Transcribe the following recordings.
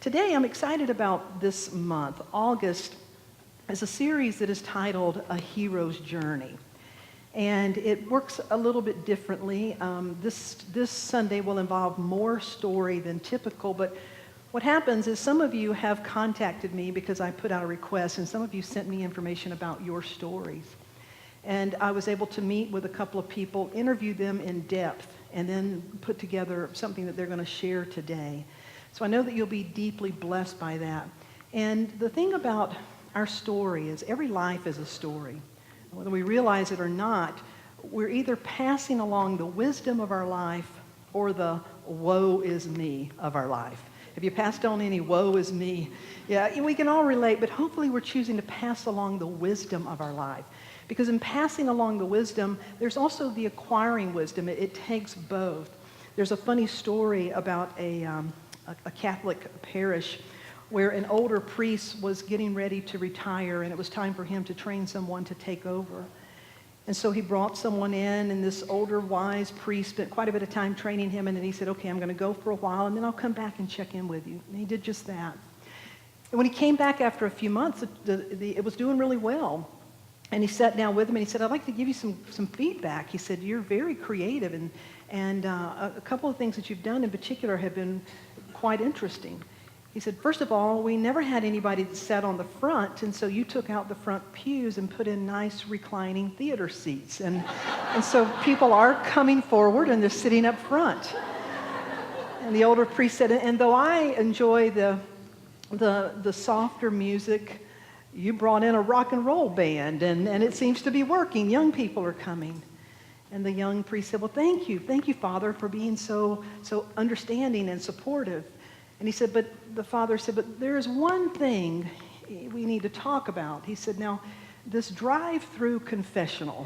Today, I'm excited about this month. August is a series that is titled A Hero's Journey. And it works a little bit differently. This Sunday will involve more story than typical, but what happens is some of you have contacted me because I put out a request, and some of you sent me information about your stories. And I was able to meet with a couple of people, interview them in depth, and then put together something that they're going to share today. So I know that you'll be deeply blessed by that. And the thing about our story is every life is a story. Whether we realize it or not, we're either passing along the wisdom of our life or the woe is me of our life. Have you passed on any woe is me? Yeah, we can all relate, but hopefully we're choosing to pass along the wisdom of our life. Because in passing along the wisdom, there's also the acquiring wisdom. It takes both. There's a funny story about a Catholic parish where an older priest was getting ready to retire, and it was time for him to train someone to take over. And so he brought someone in, and this older, wise priest spent quite a bit of time training him, and then he said, okay, I'm going to go for a while, and then I'll come back and check in with you. And he did just that. And when he came back after a few months, it was doing really well. And he sat down with him, and he said, I'd like to give you some feedback. He said, you're very creative, and a couple of things that you've done in particular have been quite interesting. He said, first of all, we never had anybody that sat on the front, and so you took out the front pews and put in nice reclining theater seats. And so people are coming forward, and they're sitting up front. And the older priest said, and though I enjoy the softer music, you brought in a rock and roll band, and it seems to be working. Young people are coming. And the young priest said, well, thank you, Father, for being so understanding and supportive. And he said, but the father said, but there is one thing we need to talk about. He said, now, this drive-through confessional.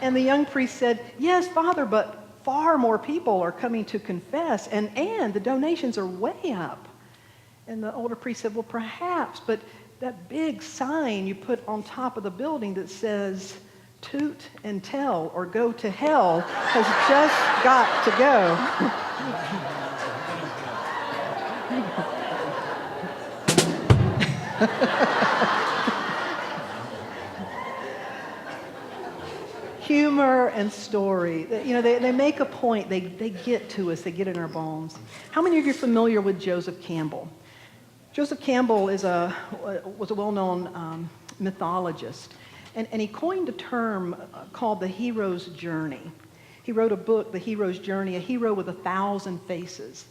And the young priest said, yes, Father, but far more people are coming to confess, and the donations are way up. And the older priest said, well, perhaps, but that big sign you put on top of the building that says, toot and tell or go to hell has just got to go. Humor and story, they make a point. They get to us. They get in our bones. How many of you are familiar with Joseph Campbell? Joseph Campbell was a well-known mythologist. And he coined a term called the hero's journey. He wrote a book, The Hero's Journey, A Hero with 1,000 Faces.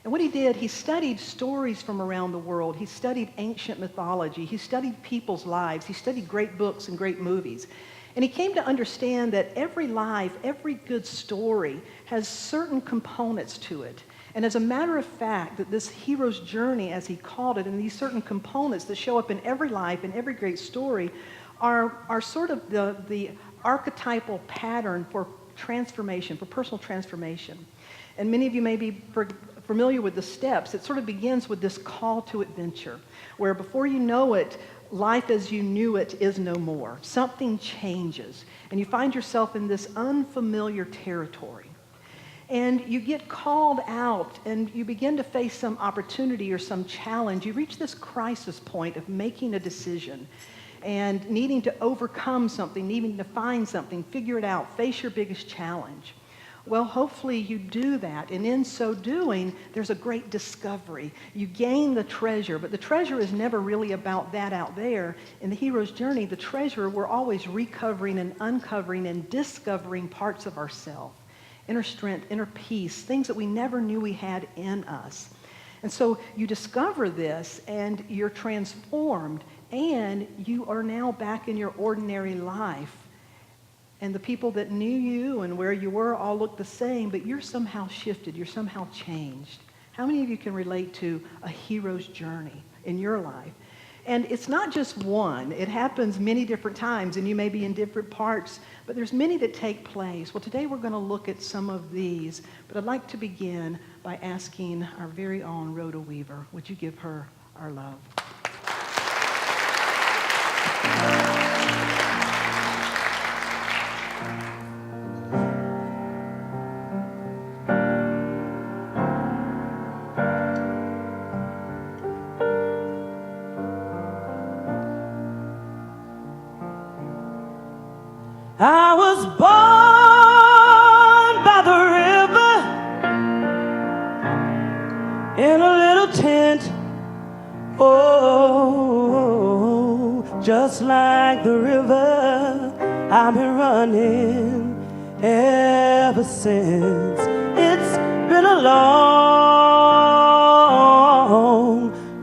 And what he did, he studied stories from around the world. He studied ancient mythology. He studied people's lives. He studied great books and great movies. And he came to understand that every life, every good story has certain components to it. And as a matter of fact, that this hero's journey, as he called it, and these certain components that show up in every life, in every great story, are sort of the archetypal pattern for transformation, for personal transformation. And many of you may be familiar with the steps. It sort of begins with this call to adventure, where before you know it, life as you knew it is no more. Something changes, and you find yourself in this unfamiliar territory. And you get called out, and you begin to face some opportunity or some challenge. You reach this crisis point of making a decision and needing to overcome something, needing to find something, figure it out, face your biggest challenge. Well, hopefully you do that, and in so doing, there's a great discovery. You gain the treasure, but the treasure is never really about that out there. In the hero's journey, the treasure, we're always recovering and uncovering and discovering parts of ourselves. Inner strength, inner peace, things that we never knew we had in us. And so you discover this, and you're transformed, and you are now back in your ordinary life. And the people that knew you and where you were all look the same, but you're somehow shifted, you're somehow changed. How many of you can relate to a hero's journey in your life? And it's not just one. It happens many different times, and you may be in different parts, but there's many that take place. Well, today we're going to look at some of these, but I'd like to begin by asking our very own Rhoda Weaver. Would you give her our love? I was born by the river in a little tent. Oh, just like the river, I've been running ever since. It's been a long,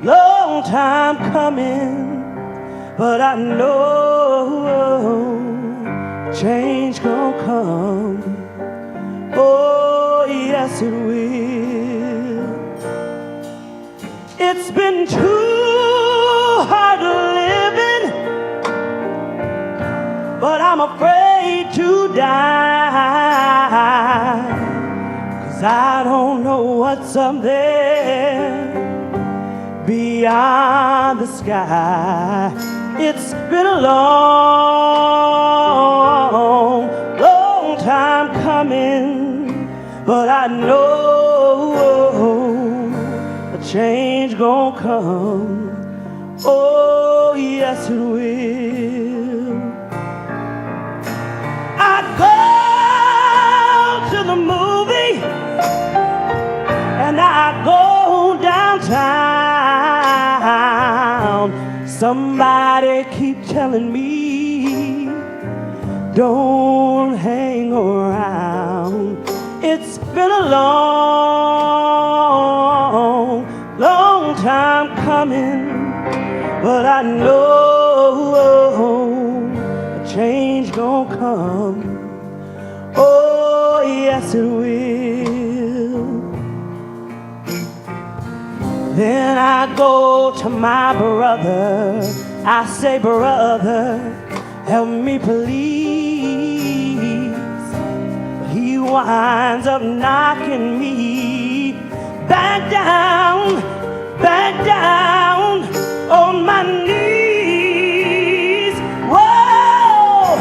long time coming, but I know change gonna come. Oh, yes it will. It's been too hard living, but I'm afraid to die, 'cause I don't know what's up there beyond the sky. It's been a long, long time coming, but I know a change gonna come. Oh, yes it will. I go to the movie and I go downtown. Somebody keep telling me don't hang around. It's been a long, long time coming, but I know a change gonna come. Oh, yes it will. Then I go to my brother, I say, brother, help me please. But he winds up knocking me back down on my knees. Whoa!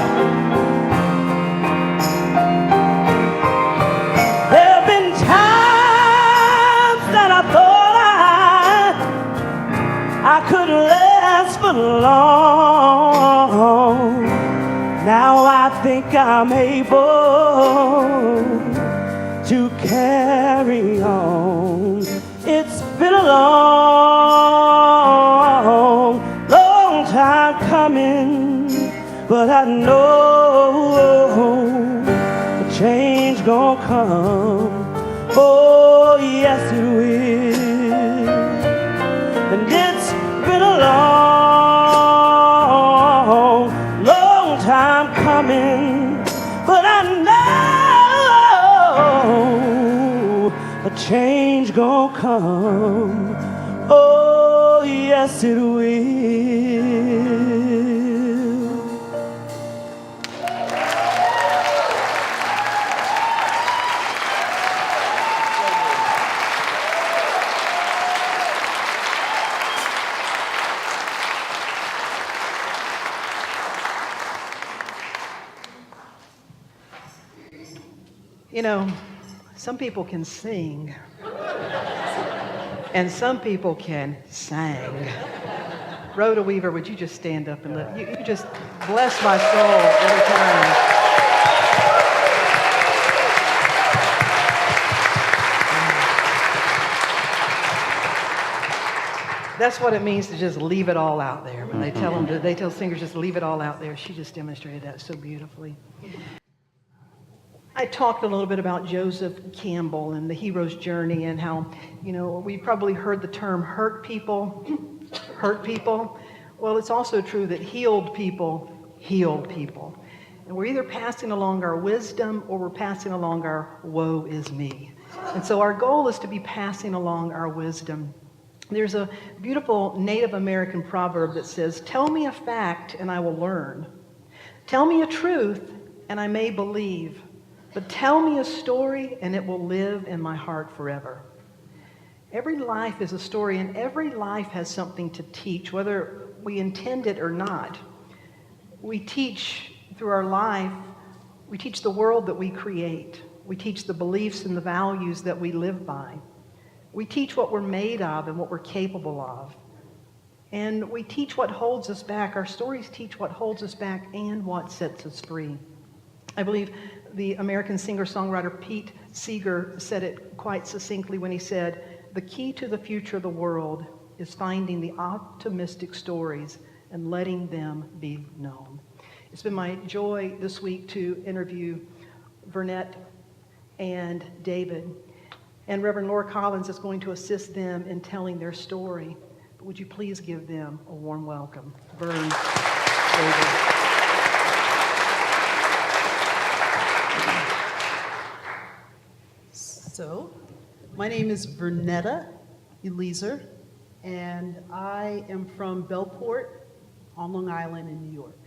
There have been times that I thought I couldn't last for long. Now I think I'm able to carry on. It's been a long, long time coming, but I know a change gonna come. Oh, yes it will. And it's been a long, long time coming, but I know a change gonna come. Oh, yes it will. You know, some people can sing, and some people can sang. Rhoda Weaver, would you just stand up and let you just bless my soul every time. That's what it means to just leave it all out there. When they tell singers just leave it all out there. She just demonstrated that so beautifully. I talked a little bit about Joseph Campbell and the hero's journey and how, we probably heard the term hurt people. Well, it's also true that healed people heal people. And we're either passing along our wisdom or we're passing along our woe is me. And so our goal is to be passing along our wisdom. There's a beautiful Native American proverb that says, "Tell me a fact and I will learn. Tell me a truth and I may believe. But tell me a story and it will live in my heart forever." Every life is a story, and every life has something to teach, whether we intend it or not. We teach through our life, we teach the world that we create. We teach the beliefs and the values that we live by. We teach what we're made of and what we're capable of. And we teach what holds us back. Our stories teach what holds us back and what sets us free. I believe the American singer-songwriter Pete Seeger said it quite succinctly when he said, "The key to the future of the world is finding the optimistic stories and letting them be known." It's been my joy this week to interview Vernetta and David. And Reverend Laura Collins is going to assist them in telling their story. But would you please give them a warm welcome? Vern, David. So, my name is Vernetta Eleazer, and I am from Bellport on Long Island in New York.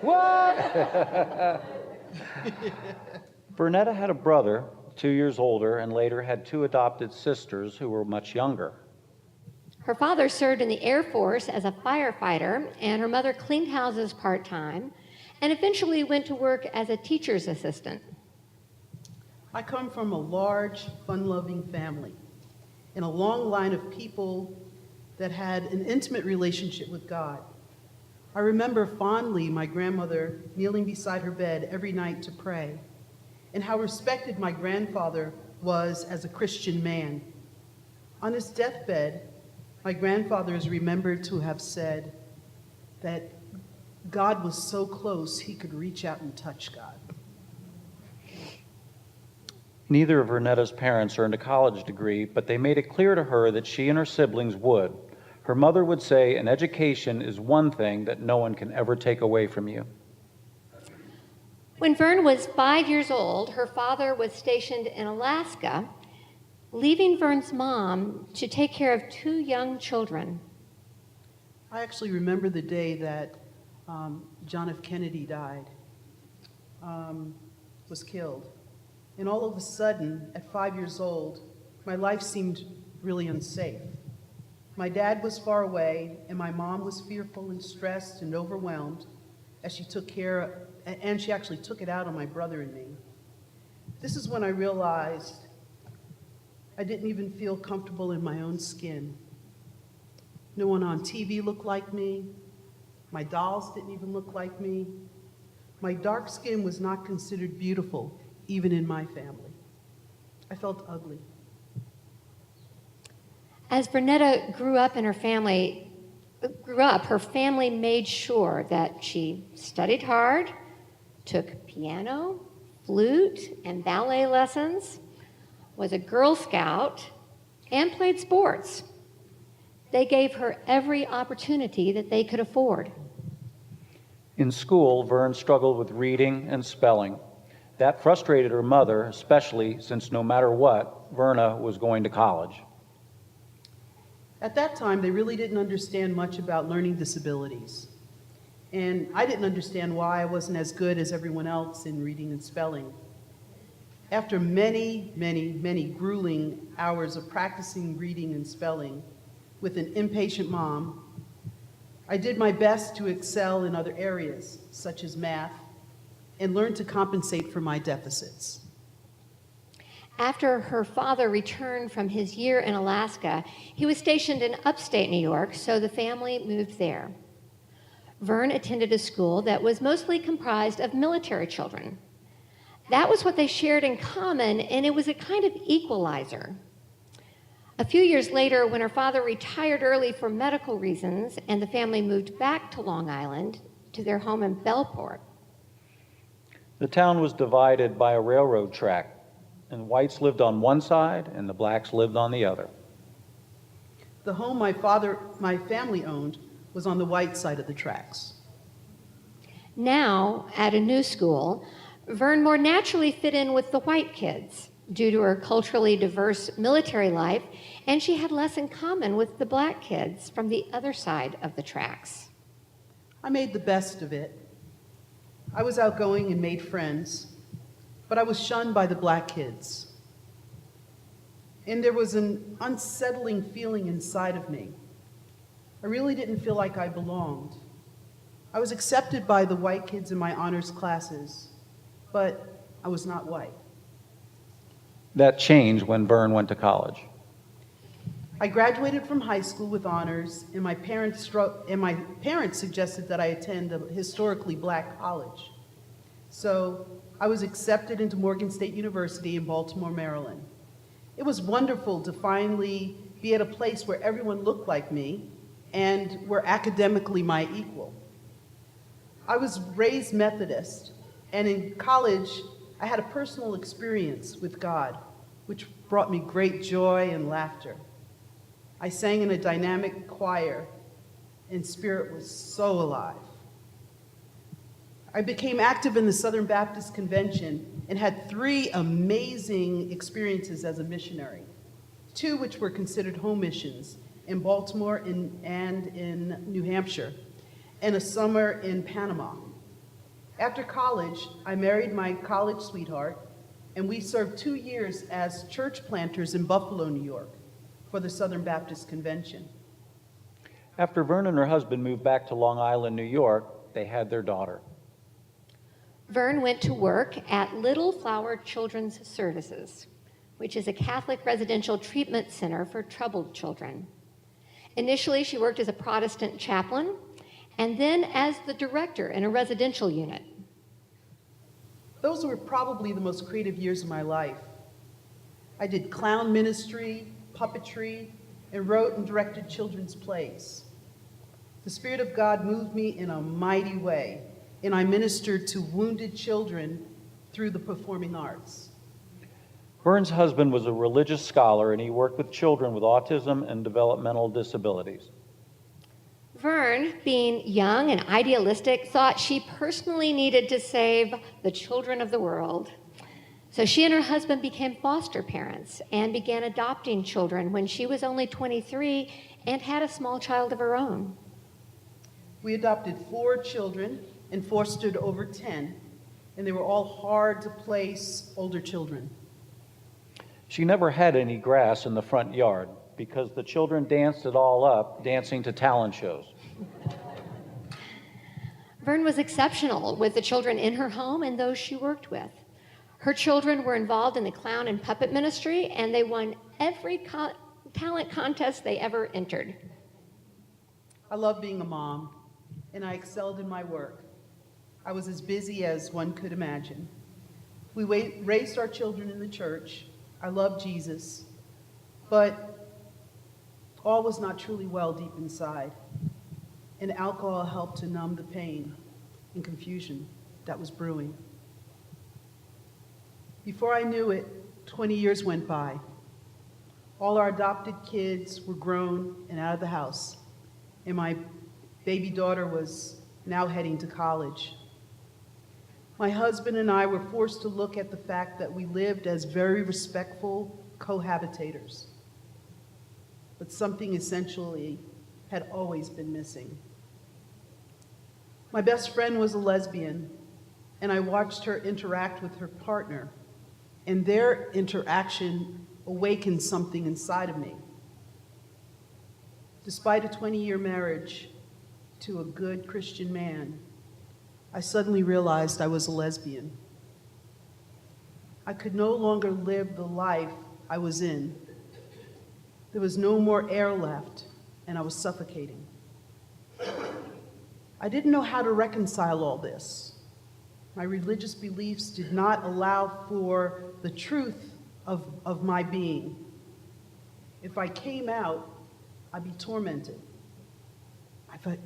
What? Vernetta had a brother, 2 years older, and later had 2 adopted sisters who were much younger. Her father served in the Air Force as a firefighter, and her mother cleaned houses part-time, and eventually went to work as a teacher's assistant. I come from a large, fun-loving family and a long line of people that had an intimate relationship with God. I remember fondly my grandmother kneeling beside her bed every night to pray, and how respected my grandfather was as a Christian man. On his deathbed, my grandfather is remembered to have said that God was so close he could reach out and touch God. Neither of Vernetta's parents earned a college degree, but they made it clear to her that she and her siblings would. Her mother would say, an education is one thing that no one can ever take away from you. When Vern was 5 years old, her father was stationed in Alaska, leaving Vern's mom to take care of 2 young children. I actually remember the day that John F. Kennedy died, was killed. And all of a sudden, at 5 years old, my life seemed really unsafe. My dad was far away, and my mom was fearful and stressed and overwhelmed as she took care, and she actually took it out on my brother and me. This is when I realized I didn't even feel comfortable in my own skin. No one on TV looked like me. My dolls didn't even look like me. My dark skin was not considered beautiful, even in my family. I felt ugly. As Vernetta grew up, her family made sure that she studied hard, took piano, flute, and ballet lessons, was a Girl Scout, and played sports. They gave her every opportunity that they could afford. In school, Vern struggled with reading and spelling. That frustrated her mother, especially since no matter what, Verna was going to college. At that time, they really didn't understand much about learning disabilities. And I didn't understand why I wasn't as good as everyone else in reading and spelling. After many, many, many grueling hours of practicing reading and spelling with an impatient mom, I did my best to excel in other areas, such as math, and learn to compensate for my deficits. After her father returned from his year in Alaska, he was stationed in upstate New York, so the family moved there. Vern attended a school that was mostly comprised of military children. That was what they shared in common, and it was a kind of equalizer. A few years later, when her father retired early for medical reasons and the family moved back to Long Island, to their home in Bellport. The town was divided by a railroad track, and whites lived on one side and the blacks lived on the other. The home my family owned was on the white side of the tracks. Now, at a new school, Vern more naturally fit in with the white kids due to her culturally diverse military life, and she had less in common with the black kids from the other side of the tracks. I made the best of it. I was outgoing and made friends, but I was shunned by the black kids. And there was an unsettling feeling inside of me. I really didn't feel like I belonged. I was accepted by the white kids in my honors classes, but I was not white. That changed when Vern went to college. I graduated from high school with honors, and my parents suggested that I attend a historically black college. So I was accepted into Morgan State University in Baltimore, Maryland. It was wonderful to finally be at a place where everyone looked like me and were academically my equal. I was raised Methodist, and in college, I had a personal experience with God, which brought me great joy and laughter. I sang in a dynamic choir, and spirit was so alive. I became active in the Southern Baptist Convention and had 3 amazing experiences as a missionary, 2 which were considered home missions in Baltimore and in New Hampshire, and a summer in Panama. After college, I married my college sweetheart, and we served 2 years as church planters in Buffalo, New York, for the Southern Baptist Convention. After Vern and her husband moved back to Long Island, New York, they had their daughter. Vern went to work at Little Flower Children's Services, which is a Catholic residential treatment center for troubled children. Initially, she worked as a Protestant chaplain, and then as the director in a residential unit. Those were probably the most creative years of my life. I did clown ministry, puppetry, and wrote and directed children's plays. The Spirit of God moved me in a mighty way, and I ministered to wounded children through the performing arts. Vern's husband was a religious scholar, and he worked with children with autism and developmental disabilities. Vern, being young and idealistic, thought she personally needed to save the children of the world. So she and her husband became foster parents and began adopting children when she was only 23 and had a small child of her own. We adopted 4 children and fostered over 10, and they were all hard to place older children. She never had any grass in the front yard because the children danced it all up, dancing to talent shows. Vern was exceptional with the children in her home and those she worked with. Her children were involved in the clown and puppet ministry, and they won every talent contest they ever entered. I love being a mom, and I excelled in my work. I was as busy as one could imagine. We raised our children in the church. I loved Jesus, but all was not truly well deep inside, and alcohol helped to numb the pain and confusion that was brewing. Before I knew it, 20 years went by. All our adopted kids were grown and out of the house, and my baby daughter was now heading to college. My husband and I were forced to look at the fact that we lived as very respectful cohabitators, but something essentially had always been missing. My best friend was a lesbian, and I watched her interact with her partner, and their interaction awakened something inside of me. Despite a 20-year marriage to a good Christian man, I suddenly realized I was a lesbian. I could no longer live the life I was in. There was no more air left, and I was suffocating. I didn't know how to reconcile all this. My religious beliefs did not allow for the truth of my being. If I came out, I'd be tormented.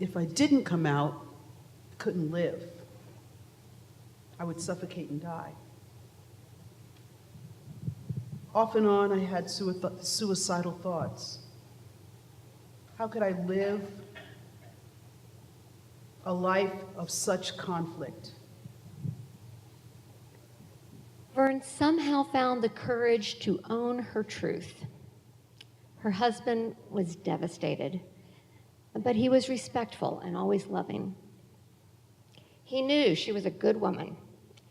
If I didn't come out, I couldn't live. I would suffocate and die. Off and on, I had suicidal thoughts. How could I live a life of such conflict? Vern somehow found the courage to own her truth. Her husband was devastated, but he was respectful and always loving. He knew she was a good woman,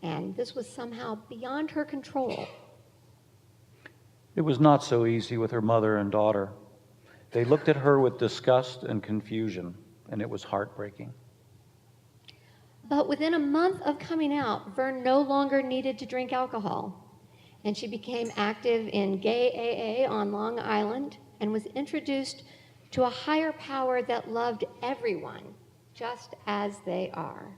and this was somehow beyond her control. It was not so easy with her mother and daughter. They looked at her with disgust and confusion, and it was heartbreaking. But within a month of coming out, Vern no longer needed to drink alcohol, and she became active in gay AA on Long Island and was introduced to a higher power that loved everyone just as they are.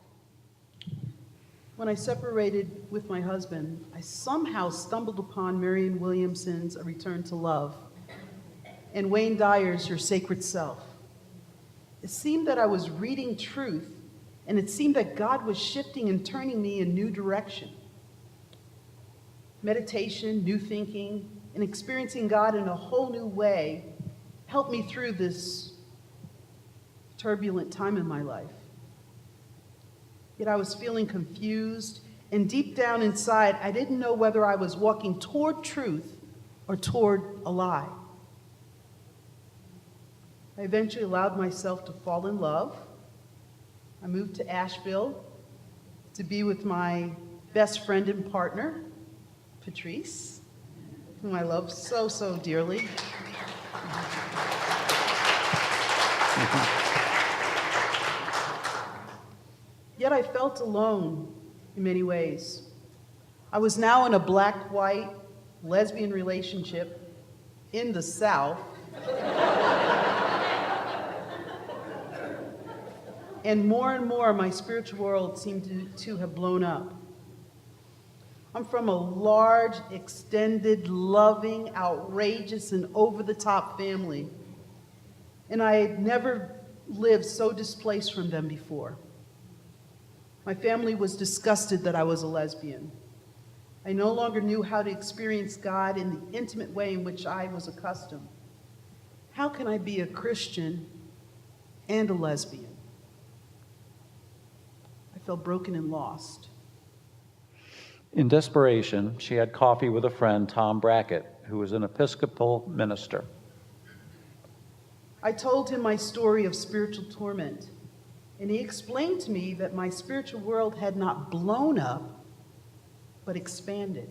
When I separated with my husband, I somehow stumbled upon Marianne Williamson's A Return to Love and Wayne Dyer's Your Sacred Self. It seemed that I was reading truth, and it seemed that God was shifting and turning me in new direction. Meditation, new thinking, and experiencing God in a whole new way helped me through this turbulent time in my life. Yet I was feeling confused, and deep down inside, I didn't know whether I was walking toward truth or toward a lie. I eventually allowed myself to fall in love. I moved to Asheville to be with my best friend and partner, Patrice, whom I love so, so dearly. Yet I felt alone in many ways. I was now in a black-white lesbian relationship in the South. And more, my spiritual world seemed to have blown up. I'm from a large, extended, loving, outrageous, and over-the-top family. And I had never lived so displaced from them before. My family was disgusted that I was a lesbian. I no longer knew how to experience God in the intimate way in which I was accustomed. How can I be a Christian and a lesbian? I felt broken and lost. In desperation, she had coffee with a friend, Tom Brackett, who was an Episcopal minister. I told him my story of spiritual torment, and he explained to me that my spiritual world had not blown up, but expanded.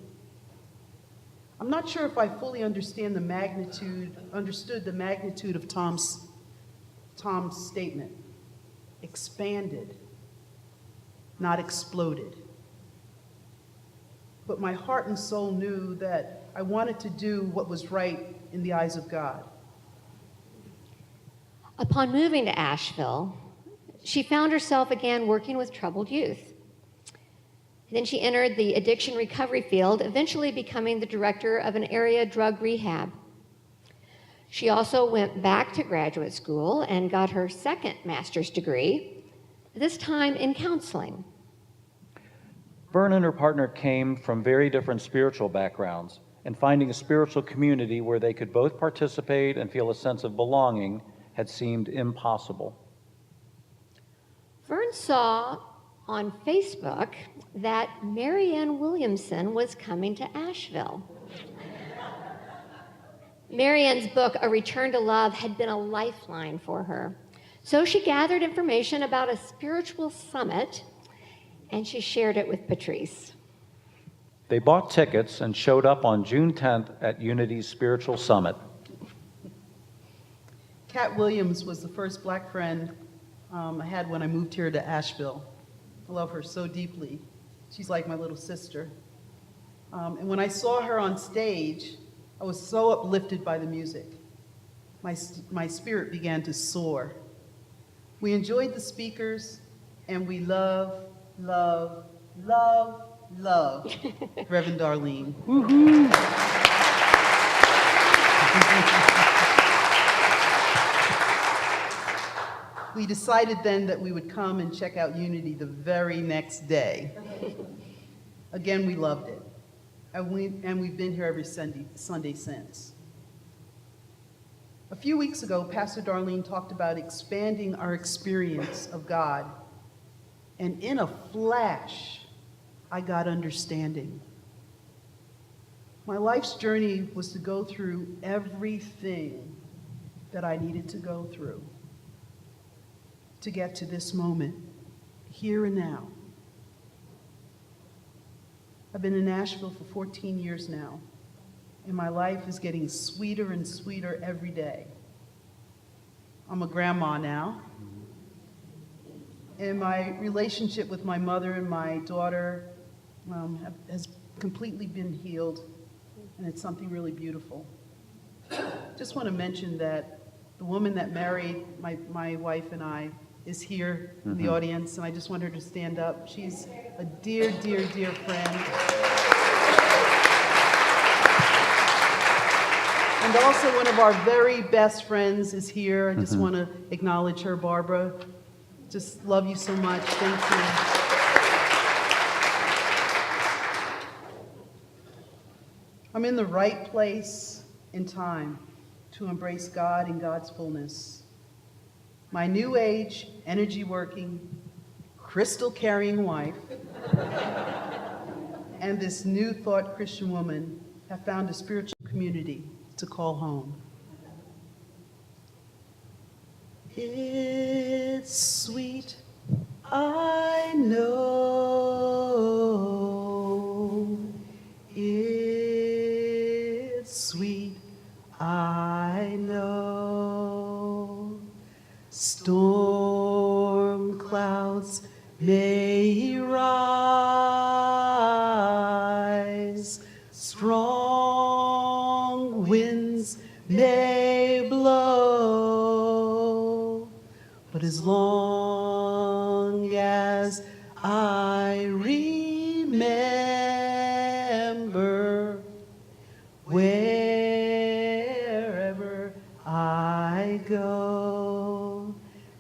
I'm not sure if I fully understood the magnitude of Tom's statement. Expanded, not exploded. But my heart and soul knew that I wanted to do what was right in the eyes of God. Upon moving to Asheville, she found herself again working with troubled youth. Then she entered the addiction recovery field, eventually becoming the director of an area drug rehab. She also went back to graduate school and got her second master's degree, this time in counseling. Vern and her partner came from very different spiritual backgrounds, and finding a spiritual community where they could both participate and feel a sense of belonging had seemed impossible. Vern saw on Facebook that Marianne Williamson was coming to Asheville. Marianne's book, A Return to Love, had been a lifeline for her. So she gathered information about a spiritual summit, and she shared it with Patrice. They bought tickets and showed up on June 10th at Unity's Spiritual Summit. Kat Williams was the first black friend I had when I moved here to Asheville. I love her so deeply. She's like my little sister. And when I saw her on stage, I was so uplifted by the music. My spirit began to soar. We enjoyed the speakers, and we love Reverend Darlene. We decided then that we would come and check out Unity the very next day. Again, we loved it. And we've been here every Sunday since. A few weeks ago, Pastor Darlene talked about expanding our experience of God. And in a flash, I got understanding. My life's journey was to go through everything that I needed to go through to get to this moment, here and now. I've been in Nashville for 14 years now, and my life is getting sweeter and sweeter every day. I'm a grandma now, and my relationship with my mother and my daughter has completely been healed, and it's something really beautiful. Just want to mention that the woman that married my wife and I is here in the audience, and I just want her to stand up. She's a dear, dear, dear friend. And also one of our very best friends is here. I just want to acknowledge her, Barbara. Just love you so much. Thank you. I'm in the right place in time to embrace God and God's fullness. My new age, energy working, crystal carrying wife and this new thought Christian woman have found a spiritual community to call home. It's sweet, I know. It's sweet, I know. Storm clouds may rise, strong winds may blow, but as long as I remember, wherever I go,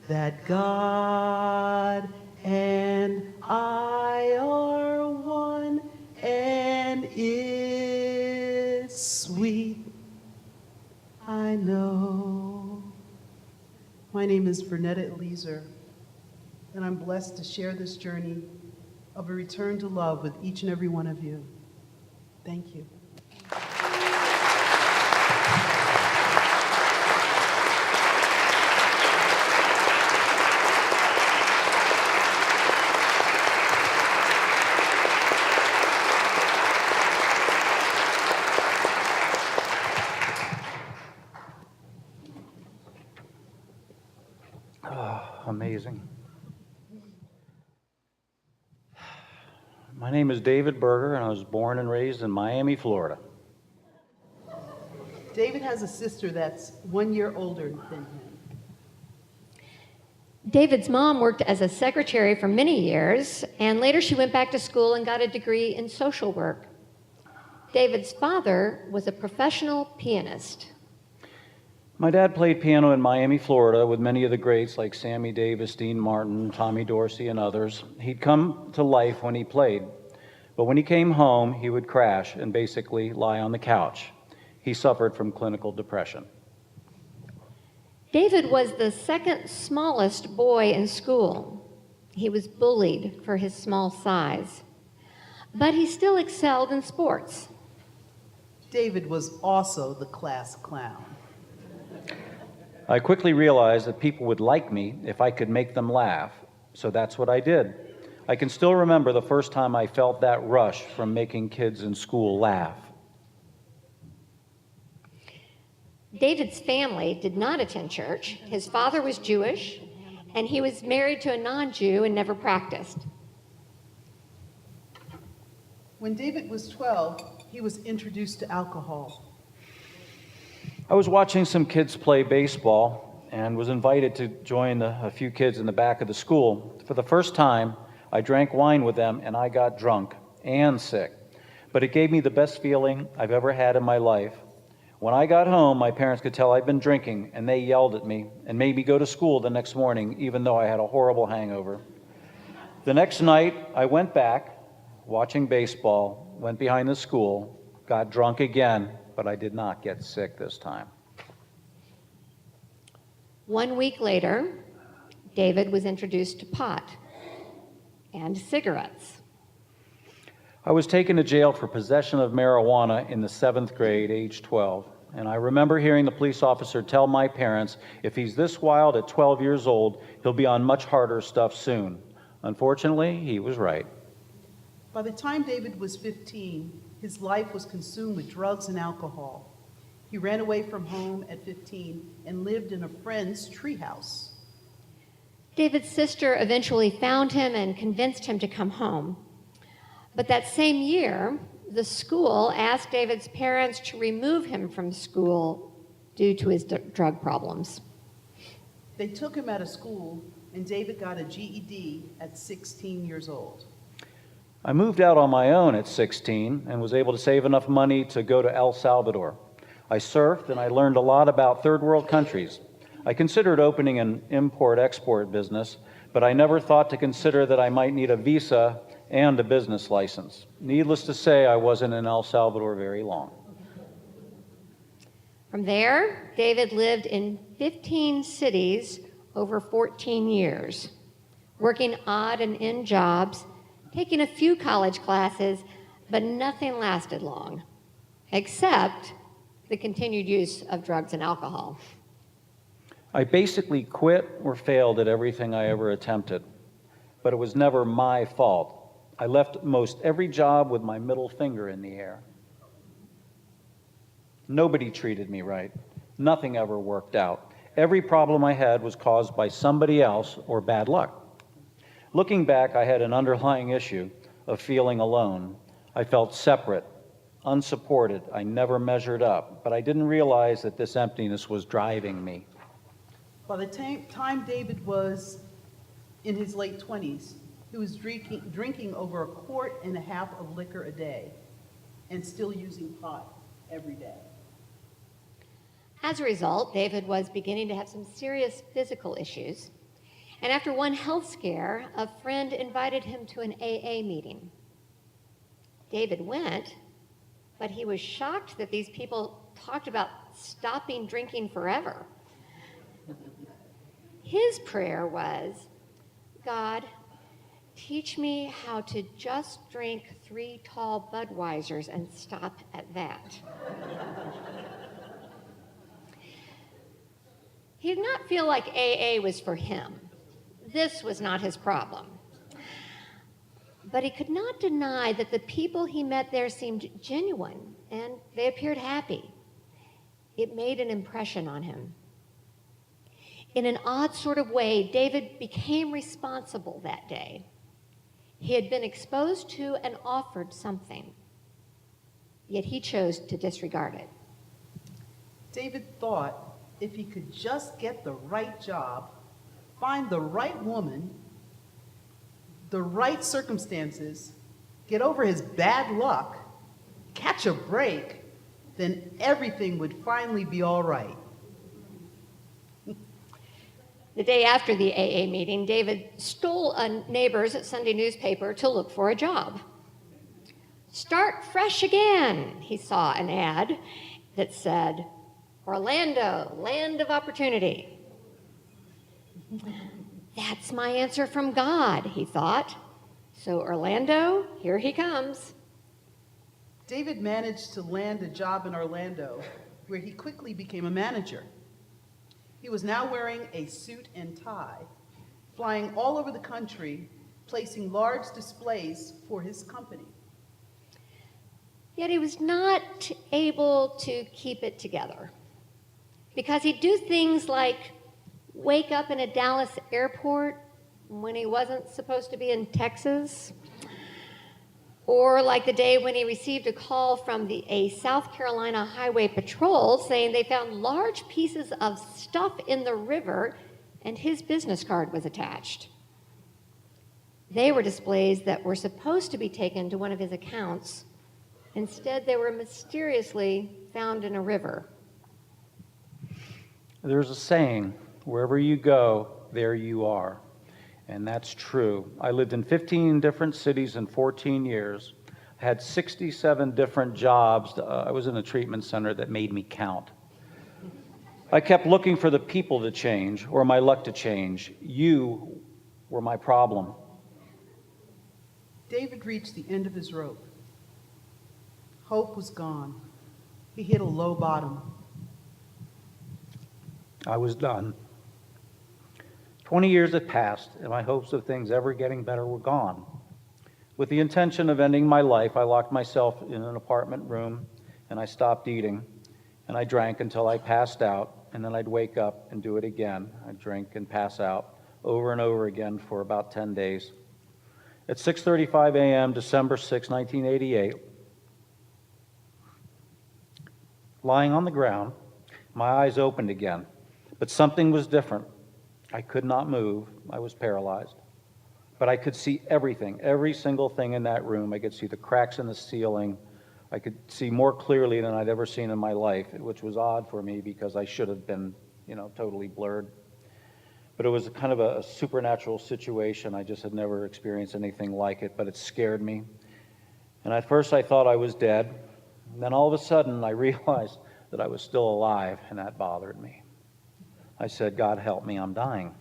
that God and I are one, and it's sweet, I know. My name is Vernetta Eleazer, and I'm blessed to share this journey of a return to love with each and every one of you. Thank you. Amazing. My name is David Berger, and I was born and raised in Miami, Florida. David has a sister that's 1 year older than him. David's mom worked as a secretary for many years, and later she went back to school and got a degree in social work. David's father was a professional pianist. My dad played piano in Miami, Florida with many of the greats like Sammy Davis, Dean Martin, Tommy Dorsey, and others. He'd come to life when he played, but when he came home, he would crash and basically lie on the couch. He suffered from clinical depression. David was the second smallest boy in school. He was bullied for his small size, but he still excelled in sports. David was also the class clown. I quickly realized that people would like me if I could make them laugh, so that's what I did. I can still remember the first time I felt that rush from making kids in school laugh. David's family did not attend church. His father was Jewish, and he was married to a non-Jew and never practiced. When David was 12, he was introduced to alcohol. I was watching some kids play baseball and was invited to join a few kids in the back of the school. For the first time, I drank wine with them, and I got drunk and sick. But it gave me the best feeling I've ever had in my life. When I got home, my parents could tell I'd been drinking, and they yelled at me and made me go to school the next morning, even though I had a horrible hangover. The next night, I went back, watching baseball, went behind the school, got drunk again, but I did not get sick this time. 1 week later, David was introduced to pot and cigarettes. I was taken to jail for possession of marijuana in the 7th grade, age 12, and I remember hearing the police officer tell my parents, if he's this wild at 12 years old, he'll be on much harder stuff soon. Unfortunately, he was right. By the time David was 15, his life was consumed with drugs and alcohol. He ran away from home at 15 and lived in a friend's treehouse. David's sister eventually found him and convinced him to come home. But that same year, the school asked David's parents to remove him from school due to his drug problems. They took him out of school, and David got a GED at 16 years old. I moved out on my own at 16 and was able to save enough money to go to El Salvador. I surfed and I learned a lot about third world countries. I considered opening an import-export business, but I never thought to consider that I might need a visa and a business license. Needless to say, I wasn't in El Salvador very long. From there, David lived in 15 cities over 14 years, working odd and end jobs, taking a few college classes, but nothing lasted long, except the continued use of drugs and alcohol. I basically quit or failed at everything I ever attempted, but it was never my fault. I left most every job with my middle finger in the air. Nobody treated me right. Nothing ever worked out. Every problem I had was caused by somebody else or bad luck. Looking back, I had an underlying issue of feeling alone. I felt separate, unsupported. I never measured up, but I didn't realize that this emptiness was driving me. By the time David was in his late 20s, he was drinking over 1.5 quarts of liquor a day and still using pot every day. As a result, David was beginning to have some serious physical issues. And after one health scare, a friend invited him to an AA meeting. David went, but he was shocked that these people talked about stopping drinking forever. His prayer was, God, teach me how to just drink 3 tall Budweisers and stop at that. He did not feel like AA was for him. This was not his problem. But he could not deny that the people he met there seemed genuine, and they appeared happy. It made an impression on him. In an odd sort of way, David became responsible that day. He had been exposed to and offered something, yet he chose to disregard it. David thought if he could just get the right job, find the right woman, the right circumstances, get over his bad luck, catch a break, then everything would finally be all right. The day after the AA meeting, David stole a neighbor's Sunday newspaper to look for a job. Start fresh again, he saw an ad that said, Orlando, land of opportunity. That's my answer from God, he thought. So Orlando, here he comes. David managed to land a job in Orlando, where he quickly became a manager. He was now wearing a suit and tie, flying all over the country, placing large displays for his company. Yet he was not able to keep it together, because he'd do things like wake up in a Dallas airport when he wasn't supposed to be in Texas, or like the day when he received a call from a South Carolina Highway Patrol saying they found large pieces of stuff in the river and his business card was attached. They were displays that were supposed to be taken to one of his accounts. Instead, they were mysteriously found in a river. There's a saying, wherever you go, there you are. And that's true. I lived in 15 different cities in 14 years, had 67 different jobs. I was in a treatment center that made me count. I kept looking for the people to change or my luck to change. You were my problem. David reached the end of his rope. Hope was gone. He hit a low bottom. I was done. 20 years had passed, and my hopes of things ever getting better were gone. With the intention of ending my life, I locked myself in an apartment room, and I stopped eating, and I drank until I passed out, and then I'd wake up and do it again. I'd drink and pass out over and over again for about 10 days. At 6:35 a.m., December 6, 1988, lying on the ground, My eyes opened again, but something was different. I could not move. I was paralyzed. But I could see everything, every single thing in that room. I could see the cracks in the ceiling. I could see more clearly than I'd ever seen in my life, which was odd for me because I should have been, totally blurred. But it was kind of a supernatural situation. I just had never experienced anything like it, but it scared me. And at first I thought I was dead. And then all of a sudden I realized that I was still alive, and that bothered me. I said, God help me, I'm dying.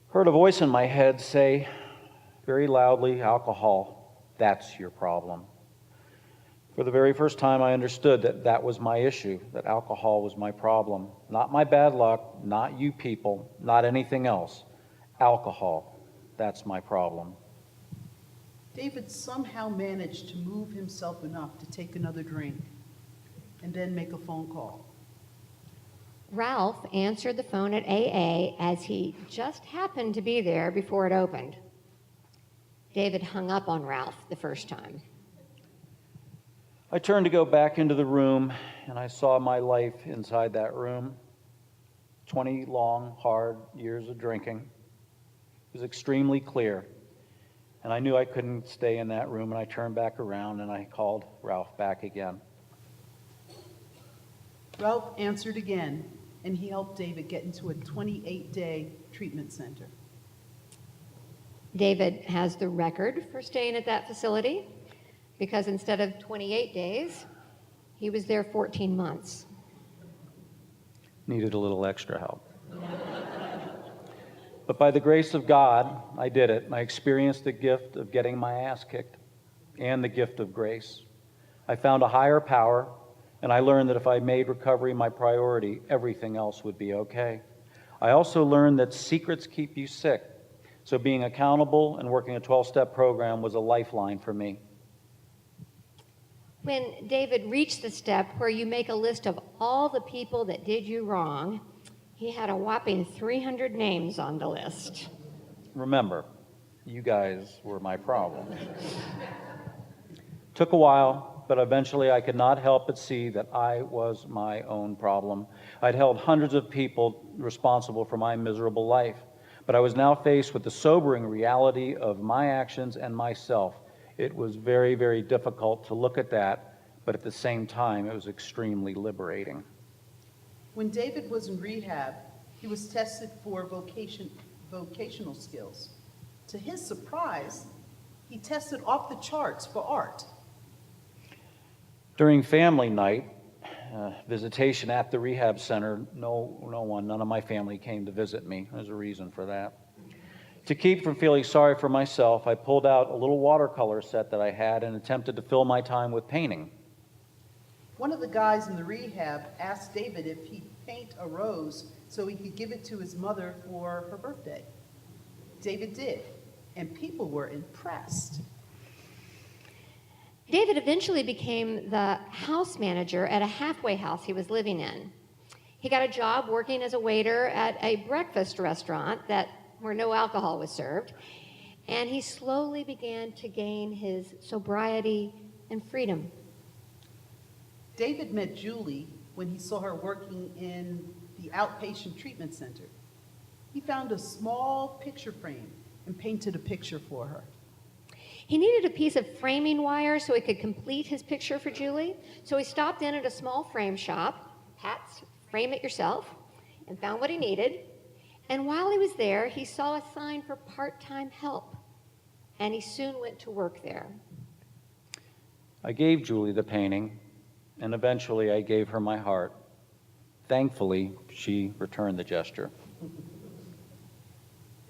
Heard a voice in my head say very loudly, alcohol, that's your problem. For the very first time, I understood that that was my issue, that alcohol was my problem. Not my bad luck, not you people, not anything else. Alcohol, that's my problem. David somehow managed to move himself enough to take another drink and then make a phone call. Ralph answered the phone at AA as he just happened to be there before it opened. David hung up on Ralph the first time. I turned to go back into the room, and I saw my life inside that room. 20 long, hard years of drinking. It was extremely clear, and I knew I couldn't stay in that room, and I turned back around, and I called Ralph back again. Ralph answered again, and he helped David get into a 28-day treatment center. David has the record for staying at that facility because instead of 28 days, he was there 14 months. Needed a little extra help. But by the grace of God, I did it. I experienced the gift of getting my ass kicked and the gift of grace. I found a higher power, and I learned that if I made recovery my priority, everything else would be okay. I also learned that secrets keep you sick, so being accountable and working a 12-step program was a lifeline for me. When David reached the step where you make a list of all the people that did you wrong, he had a whopping 300 names on the list. Remember, you guys were my problem. Took a while, but eventually I could not help but see that I was my own problem. I'd held hundreds of people responsible for my miserable life, but I was now faced with the sobering reality of my actions and myself. It was very, very difficult to look at that, but at the same time, it was extremely liberating. When David was in rehab, he was tested for vocational skills. To his surprise, he tested off the charts for art. During family night, visitation at the rehab center, none of my family came to visit me. There's a reason for that. To keep from feeling sorry for myself, I pulled out a little watercolor set that I had and attempted to fill my time with painting. One of the guys in the rehab asked David if he'd paint a rose so he could give it to his mother for her birthday. David did, and people were impressed. David eventually became the house manager at a halfway house he was living in. He got a job working as a waiter at a breakfast restaurant where no alcohol was served, and he slowly began to gain his sobriety and freedom. David met Julie when he saw her working in the outpatient treatment center. He found a small picture frame and painted a picture for her. He needed a piece of framing wire so he could complete his picture for Julie, so he stopped in at a small frame shop, Pat's Frame It Yourself, and found what he needed. And while he was there, he saw a sign for part-time help, and he soon went to work there. I gave Julie the painting, and eventually I gave her my heart. Thankfully, she returned the gesture.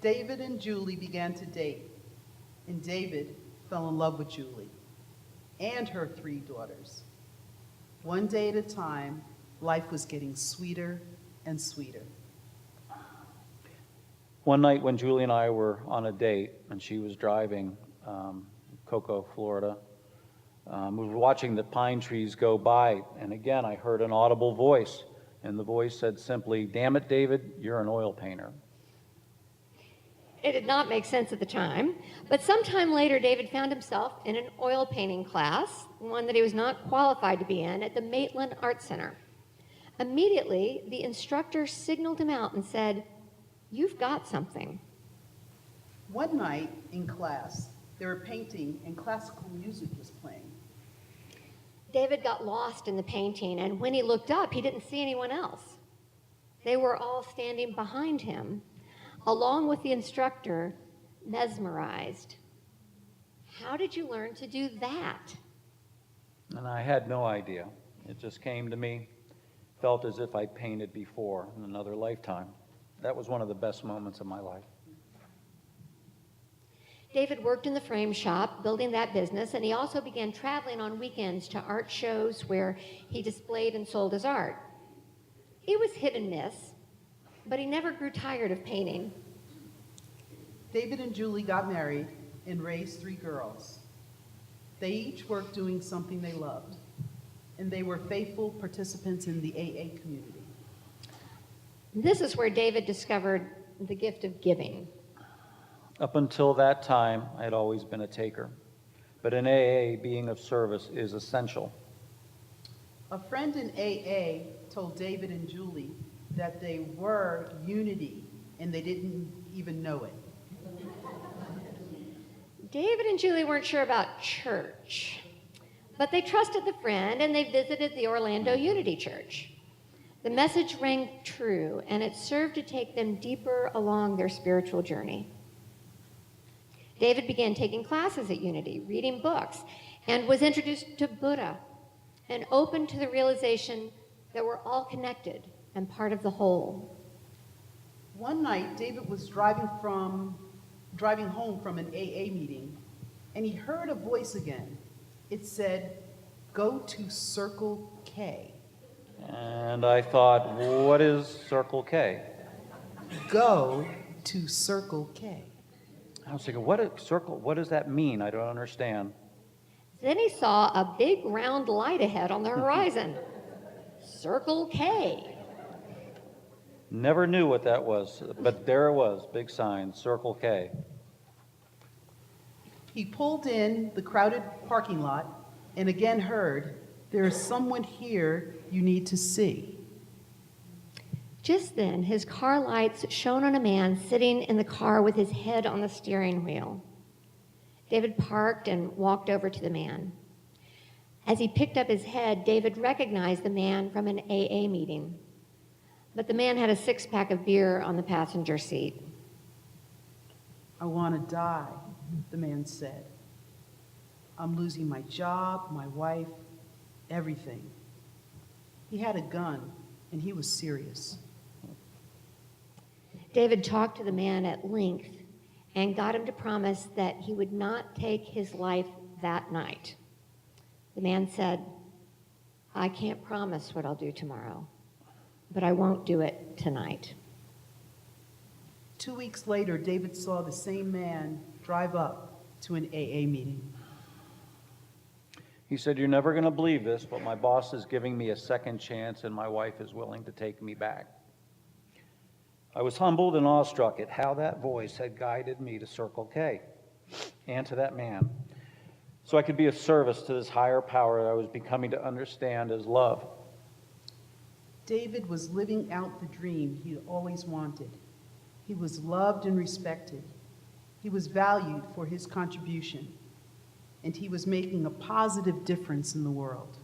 David and Julie began to date, and David fell in love with Julie and her 3 daughters. One day at a time, life was getting sweeter and sweeter. One night when Julie and I were on a date, and she was driving Cocoa, Florida, we were watching the pine trees go by, and again I heard an audible voice, and the voice said simply, "Damn it, David, you're an oil painter." It did not make sense at the time, but sometime later, David found himself in an oil painting class, one that he was not qualified to be in, at the Maitland Art Center. Immediately, the instructor signaled him out and said, "You've got something." One night in class, they were painting and classical music was playing. David got lost in the painting, and when he looked up, he didn't see anyone else. They were all standing behind him, along with the instructor, mesmerized. How did you learn to do that? And I had no idea. It just came to me, felt as if I'd painted before in another lifetime. That was one of the best moments of my life. David worked in the frame shop, building that business, and he also began traveling on weekends to art shows where he displayed and sold his art. He was hit and miss, but he never grew tired of painting. David and Julie got married and raised 3 girls. They each worked doing something they loved, and they were faithful participants in the AA community. This is where David discovered the gift of giving. Up until that time, I had always been a taker. But in AA, being of service is essential. A friend in AA told David and Julie that they were unity, and they didn't even know it. David and Julie weren't sure about church, but they trusted the friend and they visited the Orlando Unity Church. The message rang true, and it served to take them deeper along their spiritual journey. David began taking classes at Unity, reading books, and was introduced to Buddha and opened to the realization that we're all connected and part of the whole. One night, David was driving home from an AA meeting, and he heard a voice again. It said, "Go to Circle K." And I thought, what is Circle K? Go to Circle K. I was thinking, what does that mean? I don't understand. Then he saw a big round light ahead on the horizon. Circle K. Never knew what that was, but there it was, big sign, Circle K. He pulled in the crowded parking lot and again heard, "There is someone here you need to see." Just then, his car lights shone on a man sitting in the car with his head on the steering wheel. David parked and walked over to the man. As he picked up his head, David recognized the man from an AA meeting. But the man had a 6-pack of beer on the passenger seat. "I want to die," the man said. "I'm losing my job, my wife, everything." He had a gun, and he was serious. David talked to the man at length and got him to promise that he would not take his life that night. The man said, "I can't promise what I'll do tomorrow, but I won't do it tonight." 2 weeks later, David saw the same man drive up to an AA meeting. He said, "You're never going to believe this, but my boss is giving me a second chance and my wife is willing to take me back." I was humbled and awestruck at how that voice had guided me to Circle K and to that man, so I could be of service to this higher power that I was becoming to understand as love. David was living out the dream he always wanted. He was loved and respected. He was valued for his contribution, and he was making a positive difference in the world.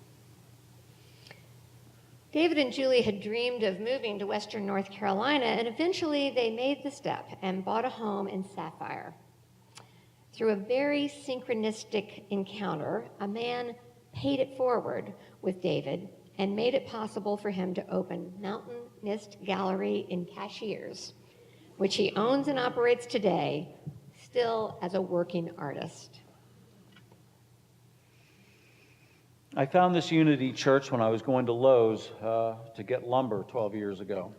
David and Julie had dreamed of moving to Western North Carolina, and eventually they made the step and bought a home in Sapphire. Through a very synchronistic encounter, a man paid it forward with David and made it possible for him to open Mountain Mist Gallery in Cashiers, which he owns and operates today, still as a working artist. I found this Unity Church when I was going to Lowe's to get lumber 12 years ago.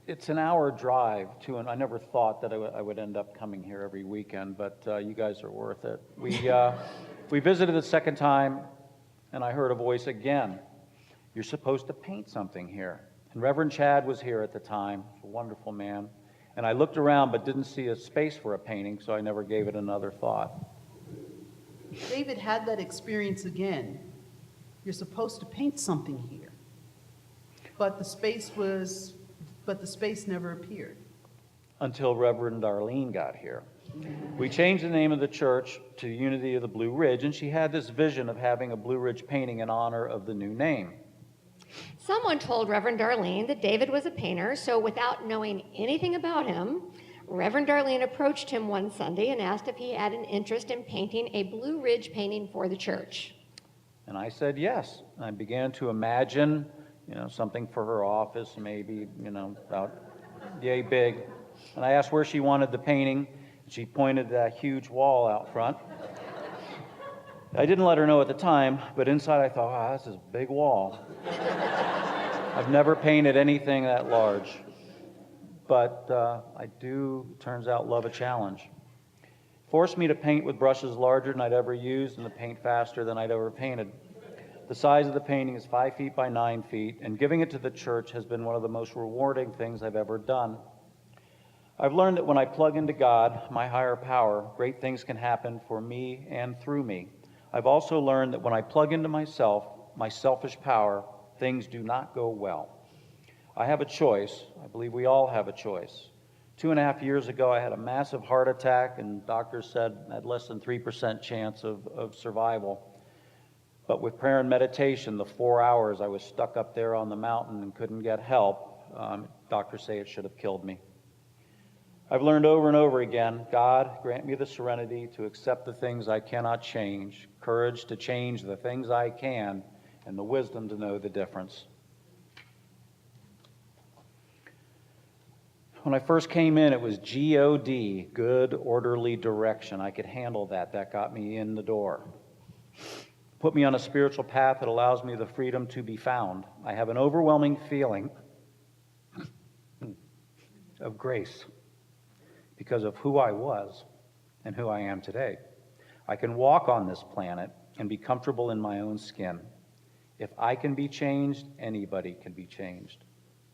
It's an hour drive to, and I never thought that I would end up coming here every weekend, but you guys are worth it. We visited the second time, and I heard a voice again. "You're supposed to paint something here." And Reverend Chad was here at the time, a wonderful man. And I looked around but didn't see a space for a painting, so I never gave it another thought. David had that experience again. You're supposed to paint something here. But the space never appeared. Until Reverend Darlene got here. We changed the name of the church to Unity of the Blue Ridge, and she had this vision of having a Blue Ridge painting in honor of the new name. Someone told Reverend Darlene that David was a painter, so without knowing anything about him, Reverend Darlene approached him one Sunday and asked if he had an interest in painting a Blue Ridge painting for the church. And I said yes. And I began to imagine, something for her office, maybe, about yay big. And I asked where she wanted the painting. She pointed to that huge wall out front. I didn't let her know at the time, but inside I thought, wow, that's this big wall. I've never painted anything that large. But I do, turns out, love a challenge. Forced me to paint with brushes larger than I'd ever used and to paint faster than I'd ever painted. The size of the painting is 5 feet by 9 feet, and giving it to the church has been one of the most rewarding things I've ever done. I've learned that when I plug into God, my higher power, great things can happen for me and through me. I've also learned that when I plug into myself, my selfish power, things do not go well. I have a choice. I believe we all have a choice. 2.5 years ago, I had a massive heart attack, and doctors said I had less than 3% chance of survival. But with prayer and meditation, the 4 hours I was stuck up there on the mountain and couldn't get help, doctors say it should have killed me. I've learned over and over again, God, grant me the serenity to accept the things I cannot change, courage to change the things I can, and the wisdom to know the difference. When I first came in, it was G-O-D, good, orderly direction. I could handle that. That got me in the door. Put me on a spiritual path that allows me the freedom to be found. I have an overwhelming feeling of grace because of who I was and who I am today. I can walk on this planet and be comfortable in my own skin. If I can be changed, anybody can be changed.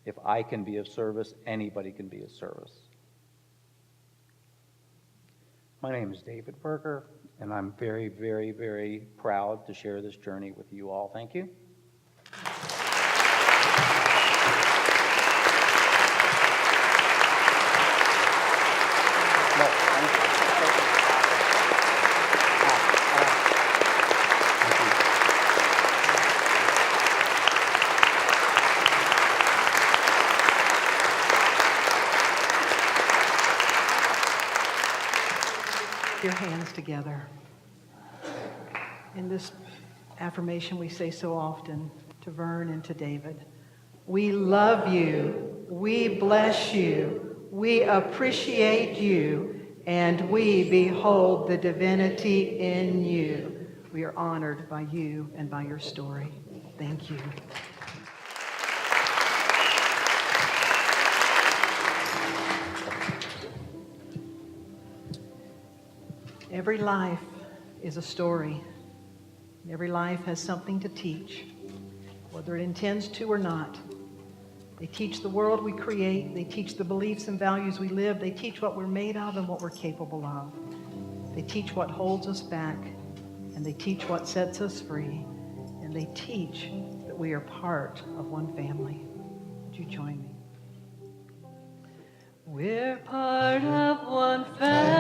If I can be of service, anybody can be of service. My name is David Berger, and I'm very, very, very proud to share this journey with you all. Thank you. Your hands together. In this affirmation we say so often to Vern and to David, we love you, we bless you, we appreciate you, and we behold the divinity in you. We are honored by you and by your story. Thank you. Every life is a story. Every life has something to teach, whether it intends to or not. They teach the world we create. They teach the beliefs and values we live. They teach what we're made of and what we're capable of. They teach what holds us back, and they teach what sets us free. And they teach that we are part of one family. Would you join me? We're part of one family.